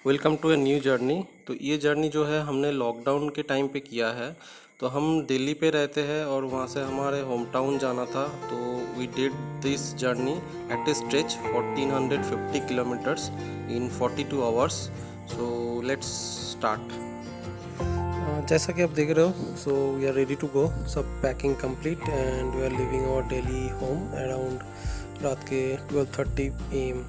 Welcome to a new journey. तो ये journey जो है हमने लॉकडाउन के टाइम पे किया है। तो हम दिल्ली पे रहते हैं और वहाँ से हमारे होम टाउन जाना था। तो we did this journey at a stretch 1450 kilometres in 42 hours. So let's start. जैसा कि आप देख रहे हो, so we are ready to go. सब packing complete and we are leaving our Delhi home around रात के 12:30 AM।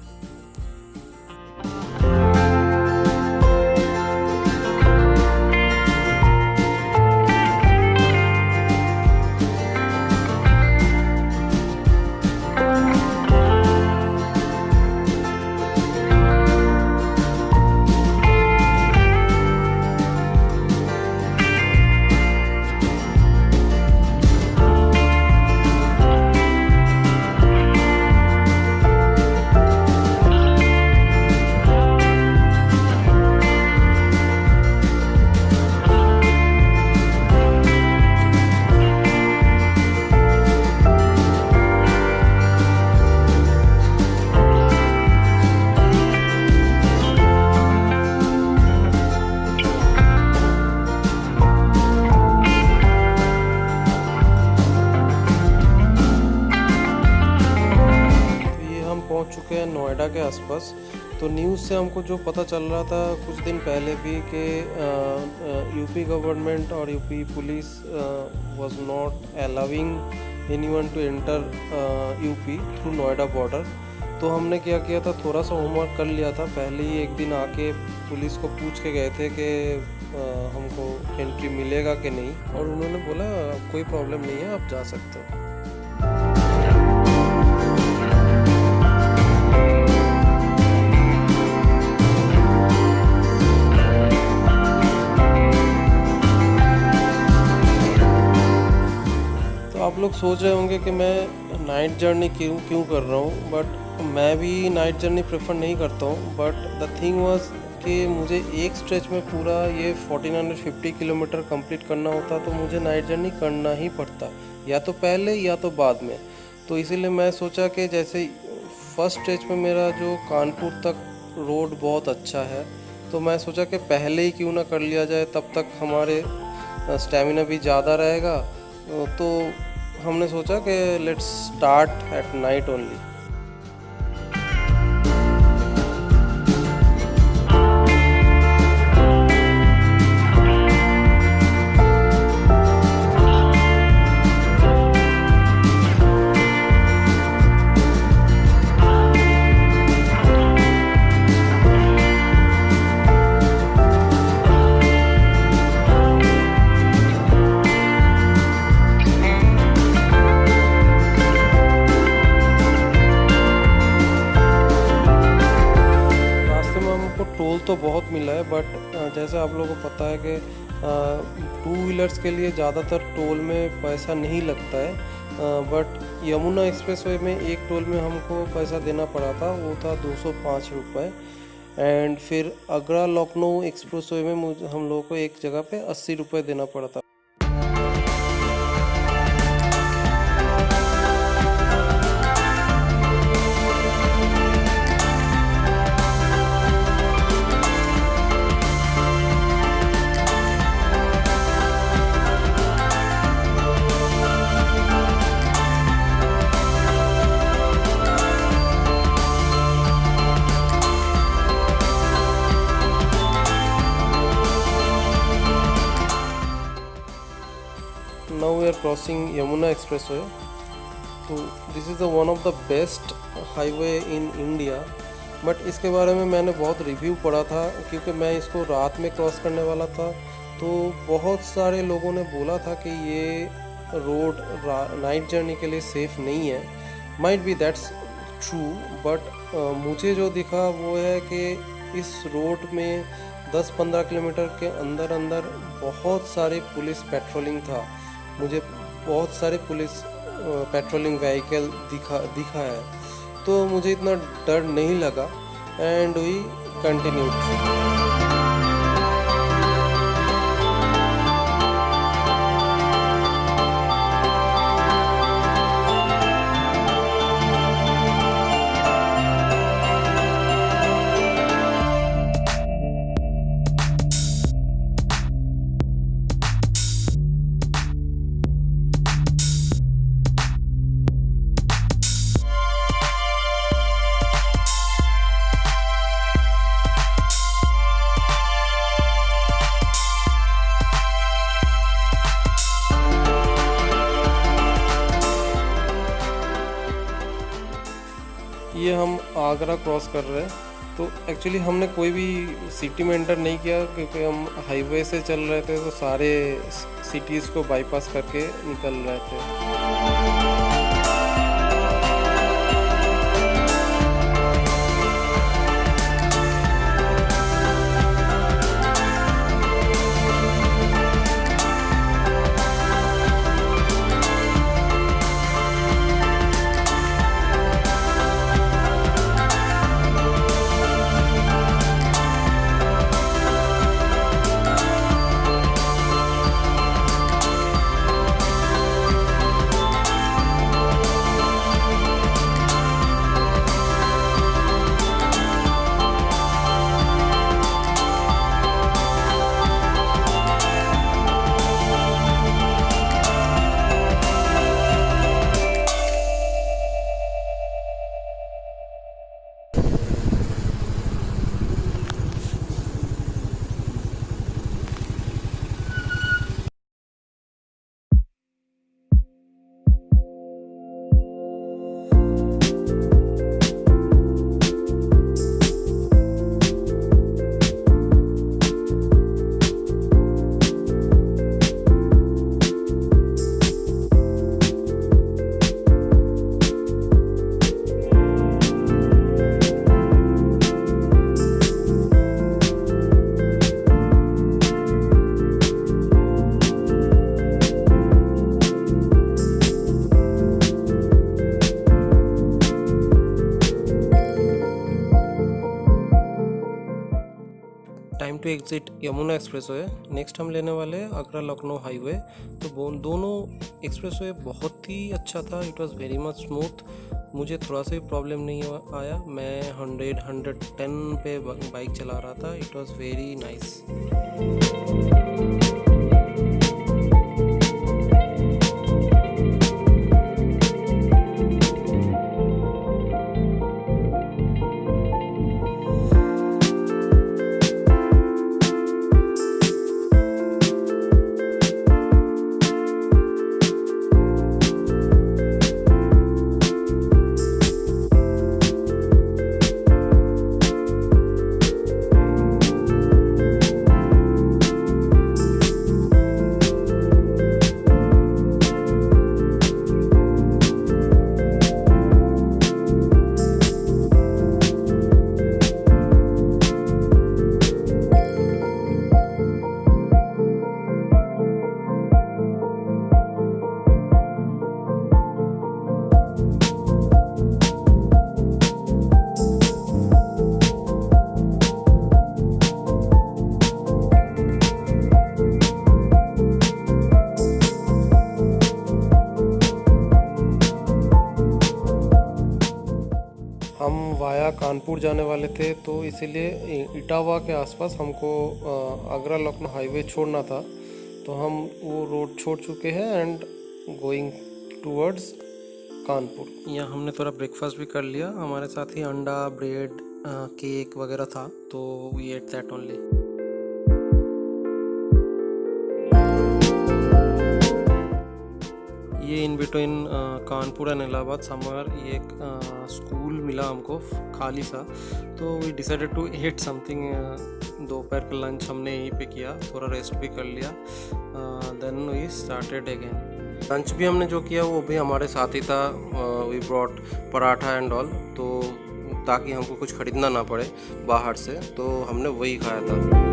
पहुंच चुके हैं नोएडा के आसपास। तो न्यूज़ से हमको जो पता चल रहा था कुछ दिन पहले भी कि यूपी गवर्नमेंट और UP police was not allowing anyone to enter UP through Noida border. तो हमने क्या किया था, थोड़ा सा होमवर्क कर लिया था। पहले ही एक दिन आके पुलिस को पूछ के गए थे कि हमको एंट्री मिलेगा कि नहीं, और उन्होंने बोला कोई प्रॉब्लम नहीं है, आप जा सकते हो। आप लोग सोच रहे होंगे कि मैं नाइट जर्नी क्यों कर रहा हूँ, बट मैं भी नाइट जर्नी प्रेफर नहीं करता हूँ। बट द थिंग वाज कि मुझे एक स्ट्रेच में पूरा ये 1450 किलोमीटर कंप्लीट करना होता, तो मुझे नाइट जर्नी करना ही पड़ता, या तो पहले या तो बाद में। तो इसीलिए मैं सोचा कि जैसे फर्स्ट स्ट्रेच में मेरा जो कानपुर तक रोड बहुत अच्छा है, तो मैं सोचा कि पहले ही क्यों ना कर लिया जाए, तब तक हमारे स्टेमिना भी ज़्यादा रहेगा। तो हमने सोचा कि let's start at night only. Toll तो बहुत मिला है, बट जैसे आप लोगों को पता है कि टू व्हीलर्स के लिए ज़्यादातर टोल में पैसा नहीं लगता है। बट यमुना एक्सप्रेसवे में एक टोल में हमको पैसा देना पड़ा था, वो था 205 रुपये। एंड फिर आगरा लखनऊ एक्सप्रेसवे में हम लोगों को एक जगह पे 80 रुपये देना पड़ा था। Now we are crossing Yamuna Expressway. तो this is the one of the best highway in India. But इसके बारे में मैंने बहुत रिव्यू पढ़ा था, क्योंकि मैं इसको रात में क्रॉस करने वाला था। तो बहुत सारे लोगों ने बोला था कि ये रोड नाइट जर्नी के लिए सेफ़ नहीं है। Might be that's true, but मुझे जो दिखा वो है कि इस रोड में 10-15 किलोमीटर के अंदर अंदर बहुत सारे पुलिस पेट्रोलिंग था। मुझे बहुत सारे पुलिस पेट्रोलिंग व्हीकल दिखा है, तो मुझे इतना डर नहीं लगा। And we continued. Agra cross कर रहे हैं। तो एक्चुअली हमने कोई भी सिटी में एंटर नहीं किया क्योंकि हम हाईवे से चल रहे थे, तो सारे सिटीज़ को बाईपास करके निकल रहे थे। Time to exit Yamuna expressway. Next हम लेने वाले आगरा लखनऊ हाईवे। तो दोनों एक्सप्रेसवे बहुत ही अच्छा था, it was very much smooth. मुझे थोड़ा सा भी प्रॉब्लम नहीं आया। मैं 110 पे बाइक चला रहा था। It was very nice. हम वाया कानपुर जाने वाले थे, तो इसीलिए इटावा के आसपास हमको आगरा लखनऊ हाईवे छोड़ना था। तो हम वो रोड छोड़ चुके हैं एंड गोइंग टूवर्ड्स कानपुर। यहाँ हमने थोड़ा ब्रेकफास्ट भी कर लिया। हमारे साथ ही अंडा, ब्रेड, केक वगैरह था, तो वी एट दैट ओनली। ये in between Kanpur and Allahabad somewhere ये एक स्कूल मिला हमको खाली सा, तो we decided to eat something. दोपहर का लंच हमने यहीं पे किया, थोड़ा रेस्ट भी कर लिया, then we started again. Lunch भी हमने जो किया वो भी हमारे साथ ही था। We brought paratha and all, तो ताकि हमको कुछ खरीदना ना पड़े बाहर से, तो हमने वही खाया था।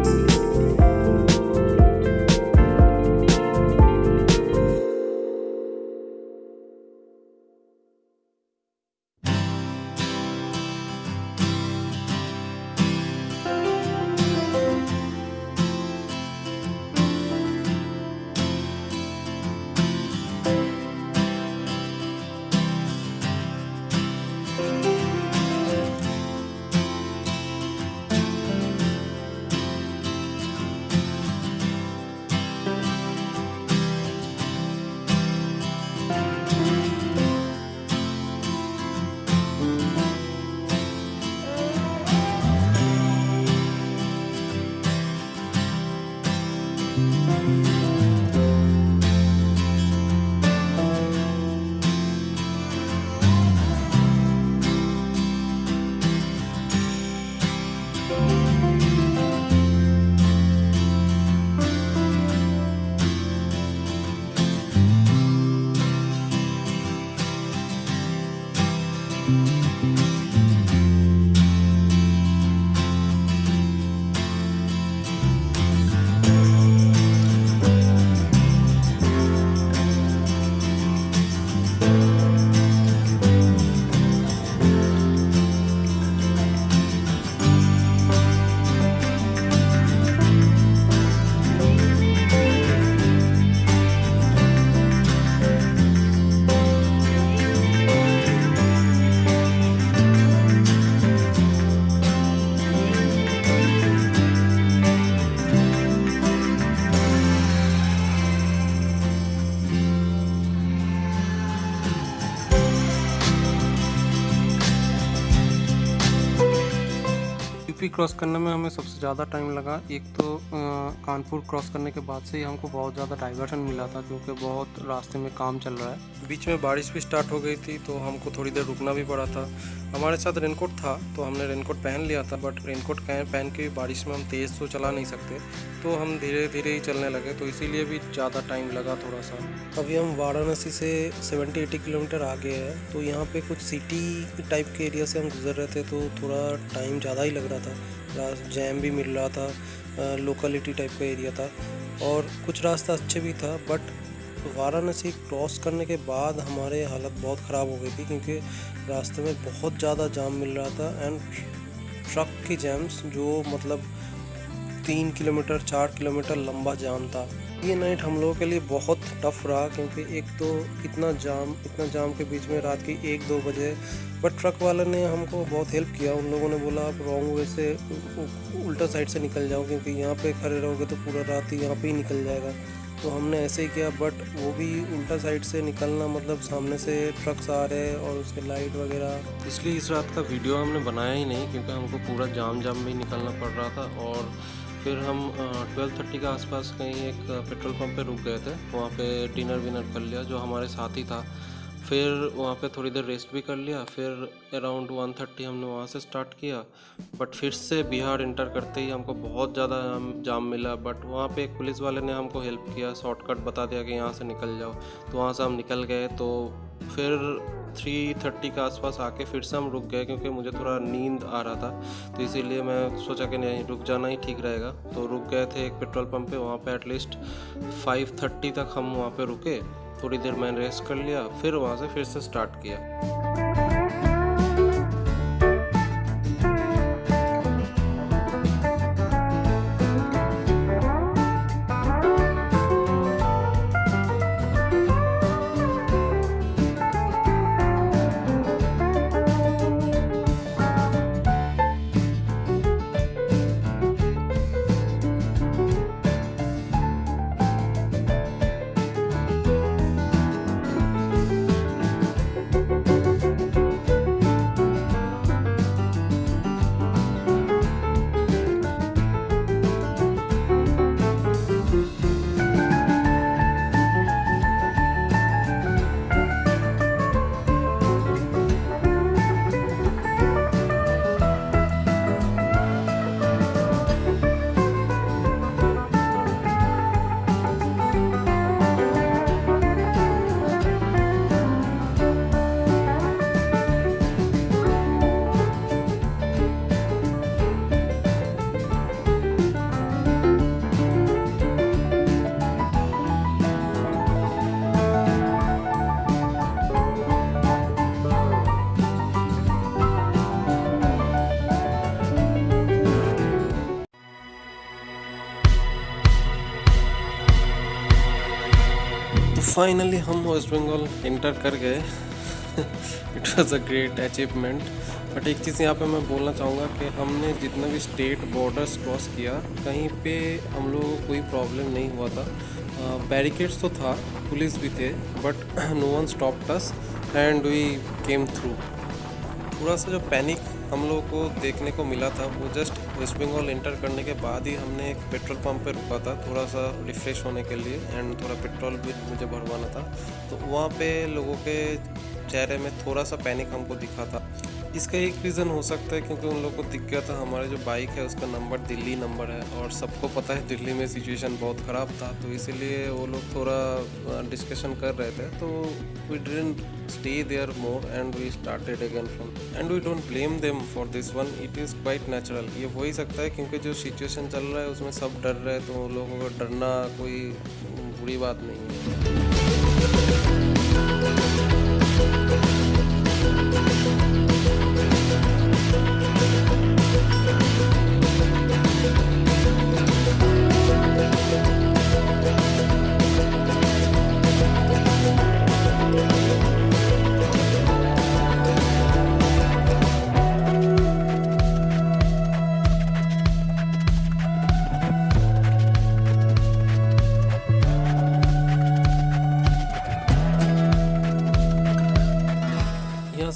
क्रॉस करने में हमें सबसे ज़्यादा टाइम लगा। एक तो कानपुर क्रॉस करने के बाद से ही हमको बहुत ज़्यादा डाइवर्शन मिला था, क्योंकि बहुत रास्ते में काम चल रहा है। बीच में बारिश भी स्टार्ट हो गई थी, तो हमको थोड़ी देर रुकना भी पड़ा था। हमारे साथ रेनकोट था, तो हमने रेनकोट पहन लिया था, बट रेनकोट पहन के बारिश में हम तेज़ तो चला नहीं सकते, तो हम धीरे धीरे ही चलने लगे, तो इसीलिए भी ज़्यादा टाइम लगा थोड़ा सा। अभी हम वाराणसी से 70-80 किलोमीटर आगे है, तो यहाँ पे कुछ सिटी टाइप के एरिया से हम गुजर रहे थे, तो थोड़ा टाइम ज़्यादा ही लग रहा था। जैम भी मिल रहा था, लोकलिटी टाइप का एरिया था, और कुछ रास्ता अच्छे भी था, बट वाराणसी क्रॉस करने के बाद हमारे हालत बहुत ख़राब हो गई थी, क्योंकि रास्ते में बहुत ज़्यादा जाम मिल रहा था। एंड ट्रक की जैम्स जो मतलब 3 किलोमीटर 4 किलोमीटर लंबा जाम था। ये नाइट हम लोगों के लिए बहुत टफ रहा, क्योंकि एक तो इतना जाम के बीच में रात की 1-2 बजे। बट ट्रक वाले ने हमको बहुत हेल्प किया। उन लोगों ने बोला आप रॉन्ग वे से उल्टा साइड से निकल जाओ, क्योंकि यहाँ पे खड़े रहोगे तो पूरा रात ही यहाँ पे ही निकल जाएगा। तो हमने ऐसे ही किया, बट वो भी उल्टा साइड से निकलना मतलब सामने से ट्रक्स आ रहे और उसके लाइट वगैरह, इसलिए इस रात का वीडियो हमने बनाया ही नहीं, क्योंकि हमको पूरा जाम में ही निकलना पड़ रहा था। और फिर हम 12:30 के आसपास कहीं एक पेट्रोल पंप पे रुक गए थे। वहाँ पे डिनर विनर कर लिया, जो हमारे साथ ही था। फिर वहाँ पे थोड़ी देर रेस्ट भी कर लिया। फिर अराउंड 1:30 हमने वहाँ से स्टार्ट किया, बट फिर से बिहार इंटर करते ही हमको बहुत ज़्यादा जाम मिला। बट वहाँ पे एक पुलिस वाले ने हमको हेल्प किया, शॉर्टकट बता दिया कि यहाँ से निकल जाओ, तो वहाँ से हम निकल गए। तो फिर 3:30 के आसपास आके फिर से हम रुक गए, क्योंकि मुझे थोड़ा नींद आ रहा था, तो इसीलिए मैं सोचा कि नहीं, रुक जाना ही ठीक रहेगा। तो रुक गए थे एक पेट्रोल पंप पे। वहाँ पे एटलीस्ट 5:30 तक हम वहाँ पे रुके। थोड़ी देर मैंने रेस्ट कर लिया, फिर वहाँ से फिर से स्टार्ट किया। फाइनली हम वेस्ट बंगाल इंटर कर गए। It was a great achievement. But एक चीज़ यहाँ पे मैं बोलना चाहूँगा कि हमने जितना भी स्टेट बॉर्डर्स क्रॉस किया, कहीं पे हम लोगों को कोई प्रॉब्लम नहीं हुआ था। बैरिकेड्स तो था, पुलिस भी थे, but no one stopped us and we came through. थोड़ा सा जो पैनिक हम लोगों को देखने को मिला था, वो जस्ट वेस्ट बंगाल इंटर करने के बाद ही हमने एक पेट्रोल पंप पे रुका था, थोड़ा सा रिफ़्रेश होने के लिए, एंड थोड़ा पेट्रोल भी मुझे भरवाना था। तो वहाँ पे लोगों के चेहरे में थोड़ा सा पैनिक हमको दिखा था। इसका एक रीज़न हो सकता है क्योंकि उन लोगों को दिख गया था हमारे जो बाइक है उसका नंबर दिल्ली नंबर है, और सबको पता है दिल्ली में सिचुएशन बहुत ख़राब था, तो इसीलिए वो लोग थोड़ा डिस्कशन कर रहे थे। तो we didn't stay there more and we started again from, and we don't blame them for this one, it is quite natural। ये हो ही सकता है क्योंकि जो सिचुएशन चल रहा है उसमें सब डर रहे हैं, तो लोगों को डरना कोई बुरी बात नहीं है।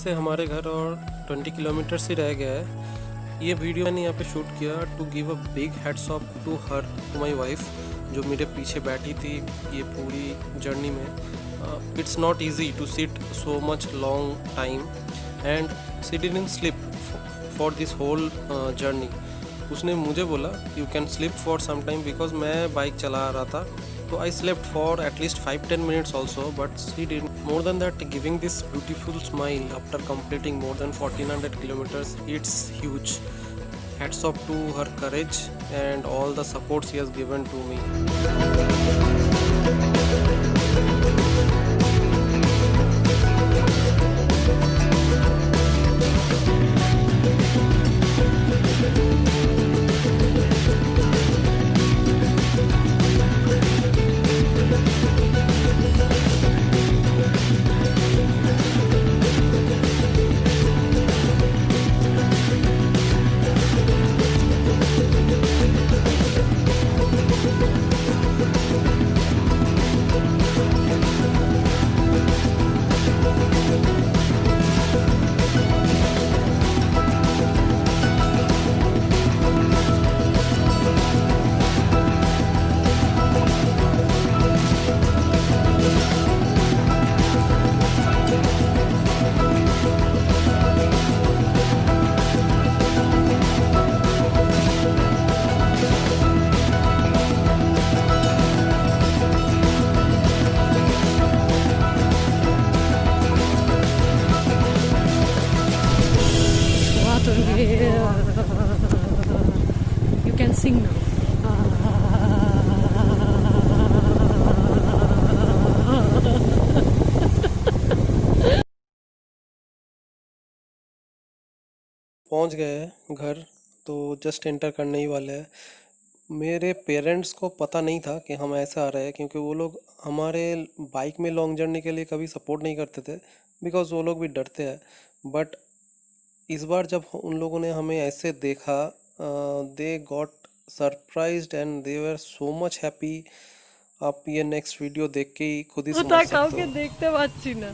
से हमारे घर और 20 किलोमीटर ही रह गया है। ये वीडियो मैंने यहाँ पे शूट किया to give a big heads up to her, to my wife, जो मेरे पीछे बैठी थी ये पूरी जर्नी में. It's not easy to sit so much long time and she didn't sleep for this whole journey. उसने मुझे बोला you can sleep for some time, because मैं बाइक चला रहा था, तो I slept for at least 5-10 minutes also, but she did more than that, giving this beautiful smile after completing more than 1400 kilometers. It's huge. Hats off to her courage and all the support she has given to me. You can sing now. पहुंच गए हैं घर, तो just enter करने ही वाले हैं. मेरे parents को पता नहीं था कि हम ऐसे आ रहे हैं, क्योंकि वो लोग हमारे बाइक में लॉन्ग जर्नी के लिए कभी सपोर्ट नहीं करते थे, बिकॉज वो लोग भी डरते हैं. बट इस बार जब उन लोगों ने हमें ऐसे देखा, they got surprised and they were so much happy. आप ये नेक्स्ट वीडियो देख के ही खुद ही समझ ওটা सकते কাউকে हो. দেখতে পাচ্ছি না।